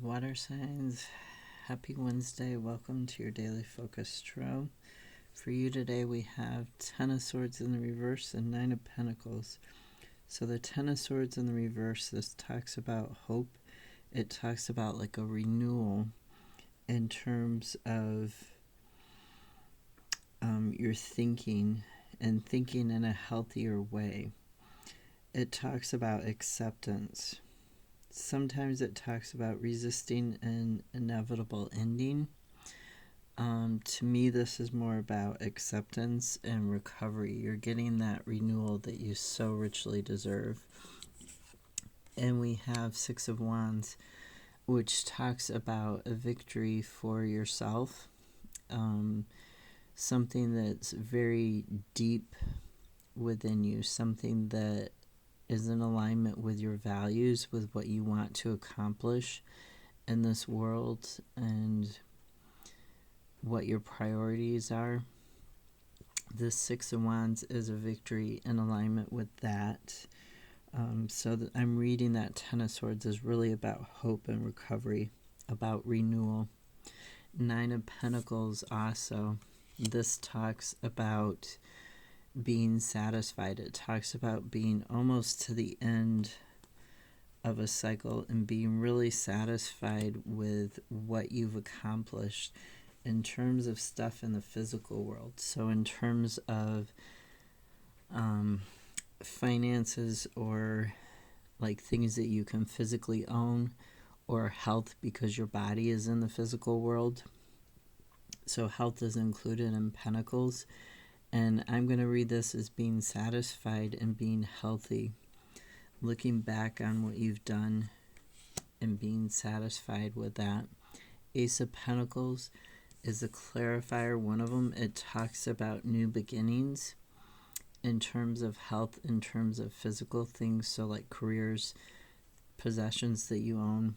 Water signs, happy Wednesday. Welcome to your daily focus tarot. For you today, we have Ten of Swords in the reverse and Nine of Pentacles. So the Ten of Swords in the reverse, this talks about hope. It talks about like a renewal in terms of your thinking and thinking in a healthier way. It talks about acceptance. Sometimes it talks about resisting an inevitable ending. To me, this is more about acceptance and recovery. You're getting that renewal that you so richly deserve. And we have Six of Wands, which talks about a victory for yourself. Something that's very deep within you, something that is in alignment with your values, with what you want to accomplish in this world and what your priorities are. This Six of Wands is a victory in alignment with that. I'm reading that Ten of Swords is really about hope and recovery, about renewal. Nine of Pentacles also. This talks about being satisfied. It talks about being almost to the end of a cycle and being really satisfied with what you've accomplished in terms of stuff in the physical world. So in terms of finances, or like things that you can physically own, or health, because your body is in the physical world. So health is included in Pentacles. And I'm going to read this as being satisfied and being healthy, looking back on what you've done and being satisfied with that. Ace of Pentacles is a clarifier, one of them. It talks about new beginnings in terms of health, in terms of physical things, so like careers, possessions that you own,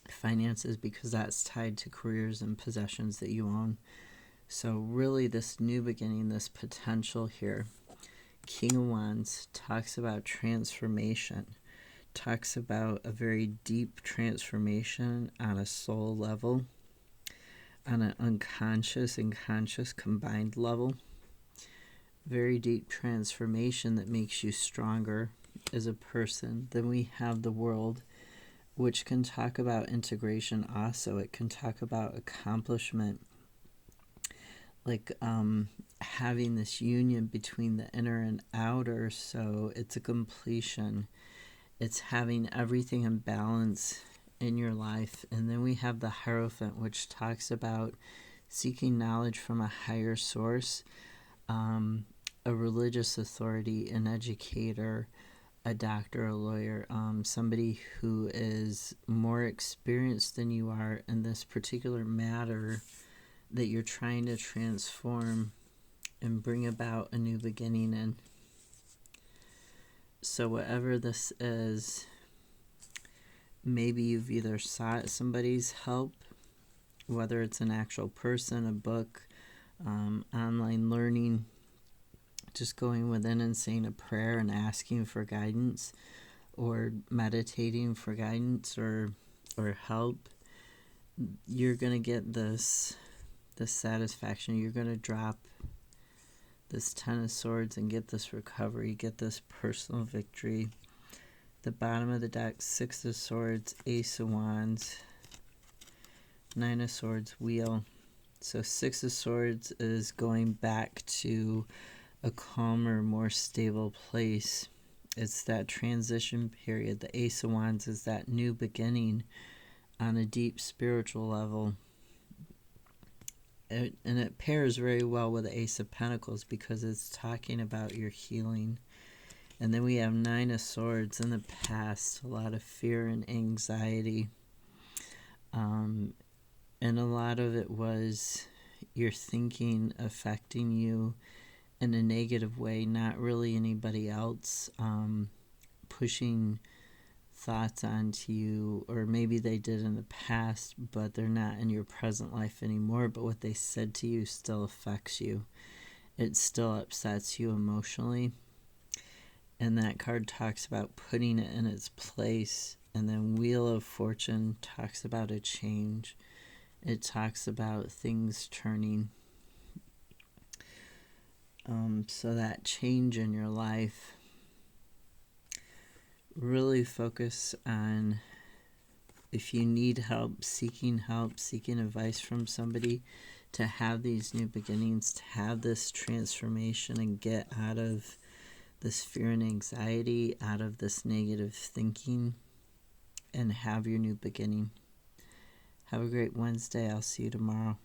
finances, because that's tied to careers and possessions that you own. So really this new beginning, this potential here. King of Wands talks about transformation, talks about a very deep transformation on a soul level, on an unconscious and conscious combined level. Very deep transformation that makes you stronger as a person. Then we have the World, which can talk about integration also. It can talk about accomplishment, like having this union between the inner and outer. So it's a completion. It's having everything in balance in your life. And then we have the Hierophant, which talks about seeking knowledge from a higher source, a religious authority, an educator, a doctor, a lawyer, somebody who is more experienced than you are in this particular matter that you're trying to transform and bring about a new beginning in. So whatever this is, maybe you've either sought somebody's help, whether it's an actual person, a book, online learning, just going within and saying a prayer and asking for guidance, or meditating for guidance or help. You're going to get this satisfaction. You're going to drop this Ten of Swords and get this recovery, get this personal victory. The bottom of the deck, Six of Swords, Ace of Wands, Nine of Swords, Wheel. So Six of Swords is going back to a calmer, more stable place. It's that transition period. The Ace of Wands is that new beginning on a deep spiritual level. And it pairs very well with the Ace of Pentacles because it's talking about your healing. And then we have Nine of Swords in the past, a lot of fear and anxiety. And a lot of it was your thinking affecting you in a negative way, not really anybody else pushing thoughts onto you, or maybe they did in the past, but they're not in your present life anymore, but what they said to you still affects you. It still upsets you emotionally. And that card talks about putting it in its place And then Wheel of Fortune talks about a change. It talks about things turning. So that change in your life, really focus on, if you need help, seeking advice from somebody to have these new beginnings, to have this transformation and get out of this fear and anxiety, out of this negative thinking, and have your new beginning. Have a great Wednesday. I'll see you tomorrow.